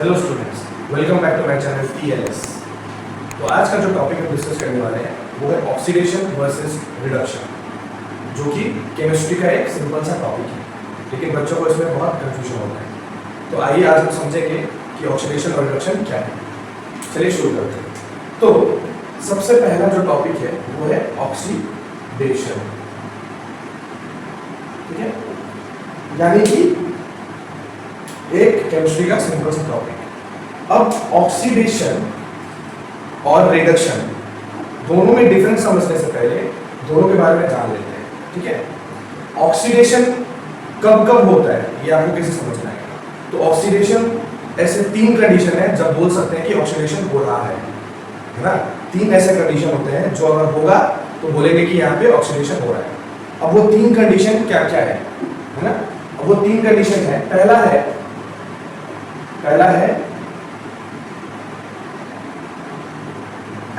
Hello students, welcome back to my channel TLS। तो आज का जो टॉपिक हम डिस्कस करने वाले हैं वो है ऑक्सीडेशन वर्सेस रिडक्शन, जो कि केमिस्ट्री का एक सिंपल सा टॉपिक है, लेकिन बच्चों को इसमें बहुत कंफ्यूजन होता है। तो आइए आज हम समझेंगे कि ऑक्सीडेशन और रिडक्शन क्या है। चलिए शुरू करते हैं। तो सबसे पहला जो टॉपिक है वो है ऑक्सीडेशन, ठीक है, यानी कि एक केमिस्ट्री का सिंपल सा टॉपिक। अब ऑक्सीडेशन और रिडक्शन दोनों में डिफरेंस समझने से पहले दोनों के बारे में जान लेते हैं, ठीक है। ऑक्सीडेशन कब कब होता है ये आपको कैसे समझना है। तो ऑक्सीडेशन ऐसे तीन कंडीशन है जब बोल सकते हैं कि ऑक्सीडेशन हो रहा है ना। तीन ऐसे कंडीशन होते हैं जो अगर होगा तो बोलेंगे कि यहाँ पे ऑक्सीडेशन हो रहा है। अब वो तीन कंडीशन क्या क्या है ना। अब वो तीन कंडीशन है, पहला है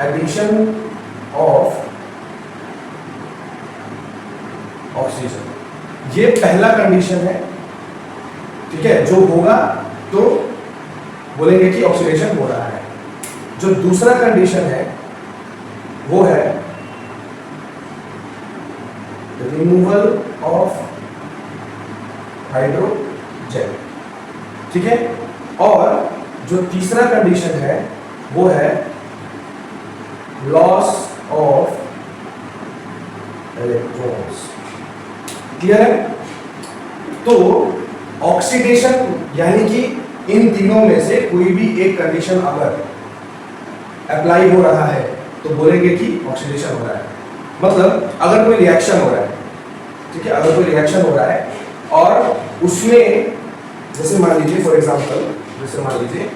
एडिशन ऑफ ऑक्सीजन। ये पहला कंडीशन है, ठीक है, जो होगा तो बोलेंगे कि ऑक्सीडेशन हो रहा है। जो दूसरा कंडीशन है वो है रिमूवल ऑफ हाइड्रोजन, ठीक है। और जो तीसरा कंडीशन है वो है लॉस ऑफ इलेक्ट्रॉन्स। क्लियर है। तो ऑक्सीडेशन यानी कि इन तीनों में से कोई भी एक कंडीशन अगर अप्लाई हो रहा है तो बोलेंगे कि ऑक्सीडेशन हो रहा है। मतलब अगर कोई रिएक्शन हो रहा है, ठीक है, अगर कोई रिएक्शन हो रहा है और उसमें जैसे मान लीजिए फॉर एग्जांपल, जैसे मान लीजिए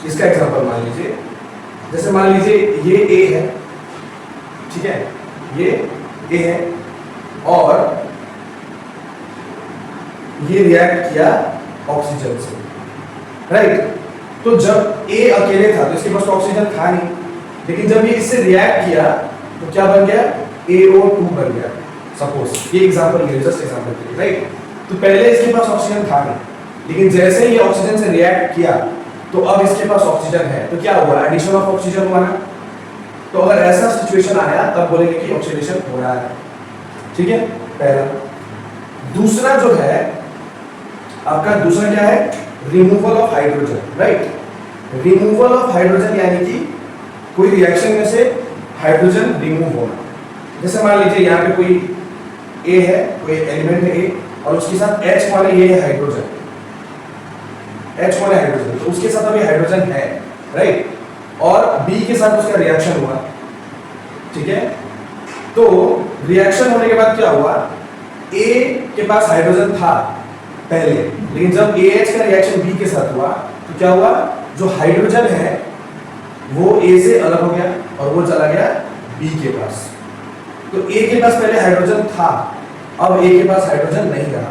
इसका एग्जांपल मान लीजिए, जैसे मान लीजिए ये A है, ठीक है, ये A है और ये रिएक्ट किया ऑक्सीजन से, राइट। तो जब A अकेले था तो इसके पास ऑक्सीजन था नहीं, लेकिन जब ये इससे रिएक्ट किया तो क्या बन गया, AO2 बन गया। सपोज ये एग्जांपल है, जस्ट एग्जांपल के लिए, राइट। तो पहले इसके पास ऑक्सीजन था नहीं, लेकिन जैसे ही ऑक्सीजन से रिएक्ट किया तो अब इसके पास ऑक्सीजन है, तो क्या हुआ, एडिशन ऑफ ऑक्सीजन हुआ ना। तो अगर ऐसा सिचुएशन आया तब बोलेंगे कि ऑक्सीडेशन हो रहा है, ठीक है, पहला। दूसरा जो है आपका, दूसरा क्या है, removal of hydrogen, right. Removal of hydrogen यानी कि कोई रिएक्शन में से हाइड्रोजन रिमूव होना। जैसे मान लीजिए यहाँ पे कोई A है, कोई एलिमेंट है A और उसके साथ H माने ये है हाइड्रोजन, H माने हाइड्रोजन, तो उसके साथ अभी हाइड्रोजन है, राइट। और B के साथ उसका रिएक्शन हुआ, ठीक है। तो रिएक्शन होने के बाद क्या हुआ, A के पास हाइड्रोजन था पहले, लेकिन जब AH का रिएक्शन B के साथ हुआ तो क्या हुआ, जो हाइड्रोजन है वो A से अलग हो गया और वो चला गया B के पास। तो A के पास पहले हाइड्रोजन था, अब A के पास हाइड्रोजन नहीं रहा,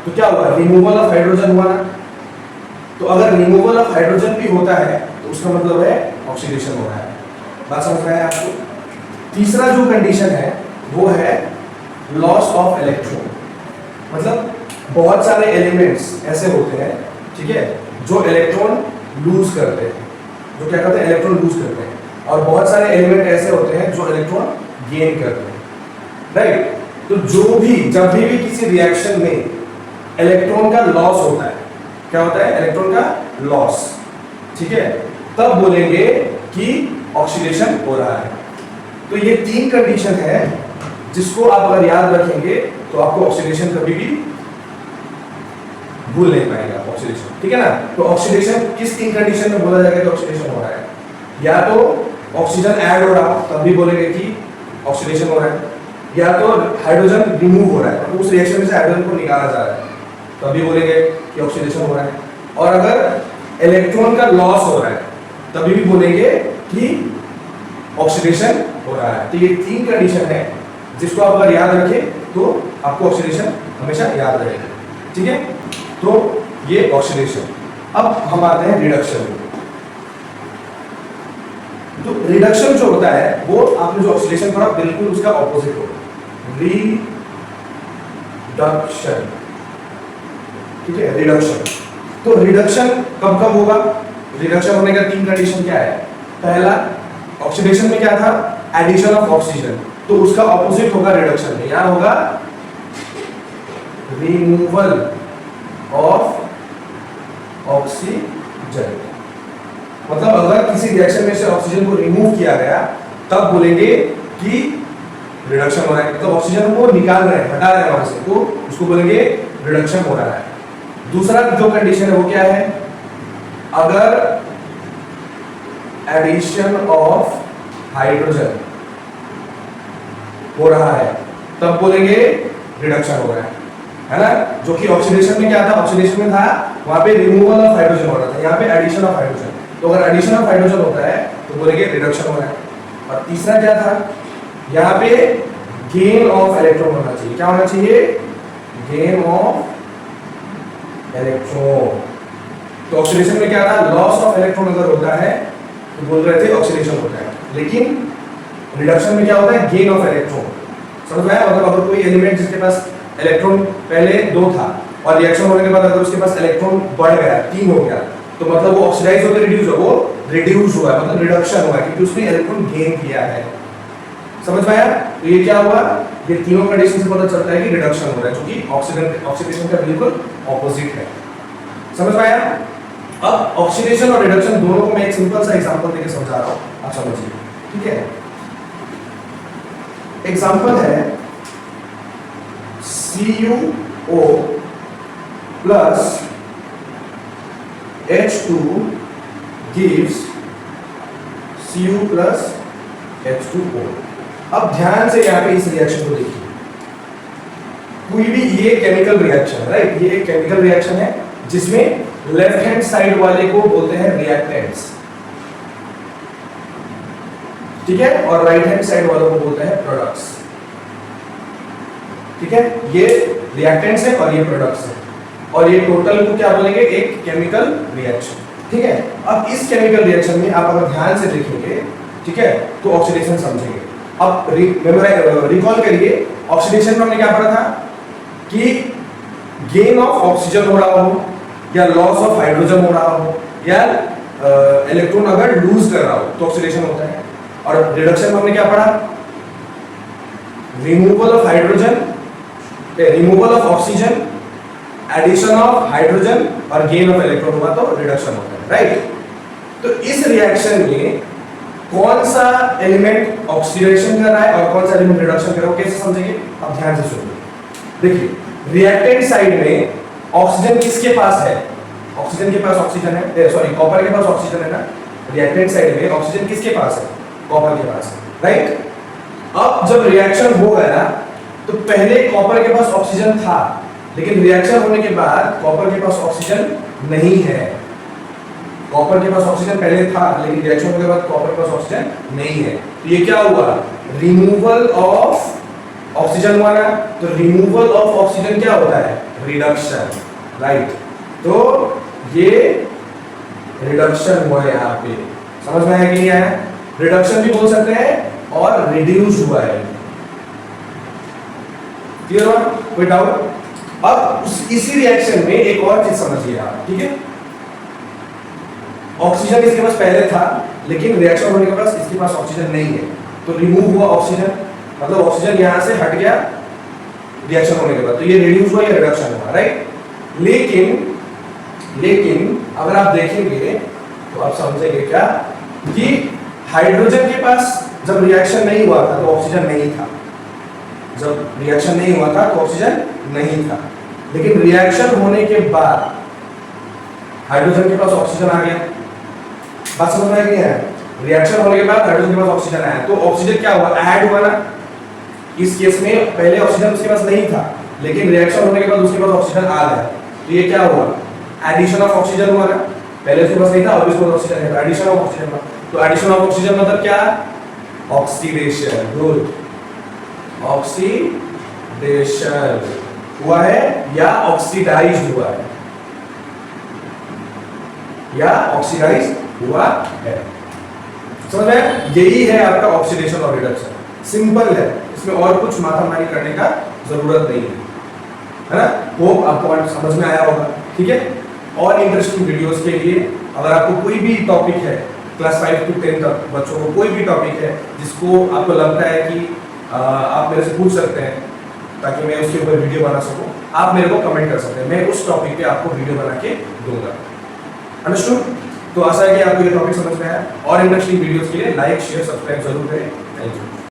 तो क्या हुआ, रिमूवल ऑफ हाइड्रोजन हुआ ना। तो अगर रिमूवल ऑफ हाइड्रोजन भी होता है तो उसका मतलब है ऑक्सीडेशन हो रहा है। बात समझ में आया आपको। तीसरा जो कंडीशन है वो है लॉस ऑफ इलेक्ट्रॉन। मतलब बहुत सारे एलिमेंट्स ऐसे होते हैं, ठीक है, जो इलेक्ट्रॉन लूज करते हैं, जो क्या करते हैं, इलेक्ट्रॉन लूज करते हैं। और बहुत सारे एलिमेंट ऐसे होते हैं जो इलेक्ट्रॉन गेन करते हैं, राइट। तो जो भी जब भी किसी रिएक्शन में इलेक्ट्रॉन का लॉस होता है, क्या होता है, इलेक्ट्रॉन का लॉस, ठीक है, तब बोलेंगे कि ऑक्सीडेशन हो रहा है। तो ये तीन कंडीशन है जिसको आप अगर याद रखेंगे तो आपको ऑक्सीडेशन कभी भी भूल नहीं पाएगा, ऑक्सीडेशन, ठीक है ना। तो ऑक्सीडेशन किस तीन कंडीशन में बोला जाएगा कि ऑक्सीडेशन हो रहा है, या तो ऑक्सीजन ऐड हो रहा तब भी बोलेंगे कि ऑक्सीडेशन हो रहा है, या तो हाइड्रोजन रिमूव हो रहा है तो उस रिएक्शन में से हाइड्रोजन को निकाला जा रहा है तभी बोलेंगे कि ऑक्सीडेशन हो रहा है, और अगर इलेक्ट्रॉन का लॉस हो रहा है तभी भी बोलेंगे कि ऑक्सीडेशन हो रहा है। तो ये तीन कंडीशन है जिसको आप अगर याद रखें तो आपको ऑक्सीडेशन हमेशा याद रहेगा, ठीक है। तो ये ऑक्सीडेशन। अब हम आते हैं रिडक्शन। तो रिडक्शन जो होता है वो आपने जो ऑक्सीडेशन पढ़ा बिल्कुल उसका ऑपोजिट होगा, रिडक्शन, ठीक है, रिडक्शन। तो रिडक्शन कब कब होगा? रिडक्शन होने का तीन कंडीशन क्या है? पहला, ऑक्सीडेशन में क्या था? एडिशन ऑफ ऑक्सीजन, तो उसका ऑपोजिट होगा रिडक्शन में, यहां होगा रिमूवल ऑफ ऑक्सीजन। मतलब अगर किसी रिएक्शन में से ऑक्सीजन को रिमूव किया गया तब बोलेंगे कि रिडक्शन हो रहा है, मतलब ऑक्सीजन को निकाल रहे हैं, हटा रहे हैं वहां से, तो उसको बोलेंगे रिडक्शन हो रहा है। दूसरा जो कंडीशन है वो क्या है? अगर एडिशन ऑफ हाइड्रोजन हो रहा है तब बोलेंगे रिडक्शन हो रहा है ना? जो कि ऑक्सीडेशन में क्या था? ऑक्सीडेशन में था वहां पे रिमूवल ऑफ हाइड्रोजन हो रहा था, यहाँ पे एडिशन ऑफ हाइड्रोजन, तो अगर एडिशन ऑफ हाइड्रोजन होता है तो बोलेंगे रिडक्शन हो रहा है। और तीसरा क्या था? यहाँ पे गेन ऑफ इलेक्ट्रॉन होना चाहिए। क्या होना चाहिए? Gain of electron. तो ऑक्सीडेशन में क्या था? लॉस ऑफ इलेक्ट्रॉन अगर होता है तो बोल रहे थे ऑक्सीडेशन होता है, लेकिन रिडक्शन में क्या होता है? Gain of electron. समझ में आया? मतलब अगर कोई एलिमेंट जिसके पास इलेक्ट्रॉन पहले 2 था और रिएक्शन होने के बाद अगर उसके पास इलेक्ट्रॉन बढ़ गया, 3 हो गया, तो मतलब वो ऑक्सीडाइज होकर रिड्यूस हो, वो रिड्यूस हुआ है, मतलब रिडक्शन हुआ है, क्योंकि उसने इलेक्ट्रॉन गेन किया है। समझ में आया? तो ये क्या हुआ? ये तीनों कंडीशन से पता चलता है कि रिडक्शन हो रहा है, जो कि ऑक्सीडेशन का बिल्कुल ऑपोजिट है। समझ में आया? अब ऑक्सीडेशन और रिडक्शन दोनों को मैं एक सिंपल सा एग्जांपल देके समझा रहा हूं, आप समझिए, ठीक है? एग्जांपल है CuO plus H2 gives Cu plus H2O। अब ध्यान से यहाँ पे इस रिएक्शन को देखिए, कोई भी ये केमिकल रिएक्शन है, राइट? ये एक केमिकल रिएक्शन है जिसमें लेफ्ट हैंड साइड वाले को बोलते हैं रिएक्टेंट्स, ठीक है, और राइट हैंड साइड वालों को बोलते हैं प्रोडक्ट्स, ठीक है? ये रिएक्टेंट्स है और ये प्रोडक्ट्स है, और ये टोटल को क्या बोलेंगे? एक केमिकल रिएक्शन, ठीक है? अब इस केमिकल रिएक्शन में आप अगर ध्यान से देखेंगे, ठीक है, तो ऑक्सीडेशन समझेंगे। अब रिकॉल करिए, ऑक्सीडेशन में हमने क्या पढ़ा था कि गेन ऑफ ऑक्सीजन हो रहा हो या लॉस ऑफ हाइड्रोजन हो रहा हो या इलेक्ट्रॉन अगर लूज कर रहा हो तो ऑक्सीडेशन होता है। और रिडक्शन में हमने क्या पढ़ा? Removal of hydrogen, removal of oxygen, addition of hydrogen और गेन ऑफ इलेक्ट्रॉन हुआ तो रिडक्शन होता है, राइट? तो इस रिएक्शन में कौन सा एलिमेंट ऑक्सीडेशन कर रहा है और कौन सा एलिमेंट रिडक्शन कर रहा है, कैसे समझेंगे? आप ध्यान से सुनिए। देखिए, रिएक्टेंट साइड में ऑक्सीजन किसके पास है? ऑक्सीजन के पास ऑक्सीजन है, सॉरी कॉपर के पास ऑक्सीजन है ना। रिएक्टेंट साइड में ऑक्सीजन किसके पास है? कॉपर के पास है, राइट? अब जब रिएक्शन हो गया तो पहले कॉपर के पास ऑक्सीजन था, लेकिन रिएक्शन होने के बाद कॉपर के पास ऑक्सीजन नहीं है। कॉपर के पास ऑक्सीजन पहले था, लेकिन रिएक्शन होने के बाद कॉपर के पास ऑक्सीजन नहीं है, तो ये क्या हुआ? रिमूवल ऑफ ऑक्सीजन हुआ ना। तो रिमूवल ऑफ ऑक्सीजन क्या होता है? Reduction, right? तो ये रिडक्शन हुआ है यहाँ पे, समझ में आया कि नहीं आया? रिडक्शन भी बोल सकते हैं और रिड्यूस हुआ है, क्लियर हुआ? कोई डाउट? अब इसी रिएक्शन में एक और चीज समझिए आप, ठीक है? ऑक्सीजन इसके पास पहले था, लेकिन रिएक्शन होने के बाद इसके पास ऑक्सीजन नहीं है, तो रिमूव हुआ ऑक्सीजन, मतलब ऑक्सीजन यहां से हट गया रिएक्शन होने के बाद, तो ये रिड्यूस हुआ या रिडक्शन हुआ, राइट? लेकिन अगर आप देखेंगे तो आप समझेंगे क्या कि हाइड्रोजन के पास जब रिएक्शन नहीं हुआ था तो ऑक्सीजन नहीं था। जब रिएक्शन नहीं हुआ था तो ऑक्सीजन नहीं था, लेकिन रिएक्शन होने के बाद हाइड्रोजन के पास ऑक्सीजन आ गया। बात समझ में आ गई है? रिएक्शन होने के बाद हाइड्रोजन के पास ऑक्सीजन आया, तो ऑक्सीजन क्या हुआ? ऐड हुआ ना। इस केस में पहले ऑक्सीजन उसके पास नहीं था, लेकिन रिएक्शन होने के बाद उसके पास ऑक्सीजन आ गया, तो ये क्या हुआ? एडिशन ऑफ ऑक्सीजन हुआ ना। पहले उसके पास नहीं था, अब उसके पास ऑक्सीजन है, तो एडिशन ऑफ ऑक्सीजन हुआ। तो एडिशन ऑफ ऑक्सीजन मतलब क्या? ऑक्सीडेशन। गुड, ऑक्सीडेशन हुआ है या ऑक्सीडाइज्ड हुआ है, या ऑक्सीडाइज हुआ है। समझ में? यही है आपका ऑक्सीडेशन और रिडक्शन, सिंपल है, इसमें और कुछ माथामारी करने का जरूरत नहीं है, है ना? होप आपको समझ में आया होगा, ठीक है? और इंटरेस्टिंग वीडियोस के लिए अगर आपको कोई भी टॉपिक है क्लास 5 to 10 तक बच्चों को कोई भी टॉपिक है जिसको आपको लगता है कि आप मेरे से पूछ सकते हैं ताकि मैं उसके ऊपर वीडियो बना सकूं, आप मेरे को कमेंट कर सकते हैं, मैं उस टॉपिक पे आपको वीडियो बना के दूंगा। अंडरस्टूड? तो आशा है कि आपको ये टॉपिक समझ में आया और इंटरेस्टिंग वीडियोस के लिए लाइक शेयर सब्सक्राइब जरूर करें। Thank you.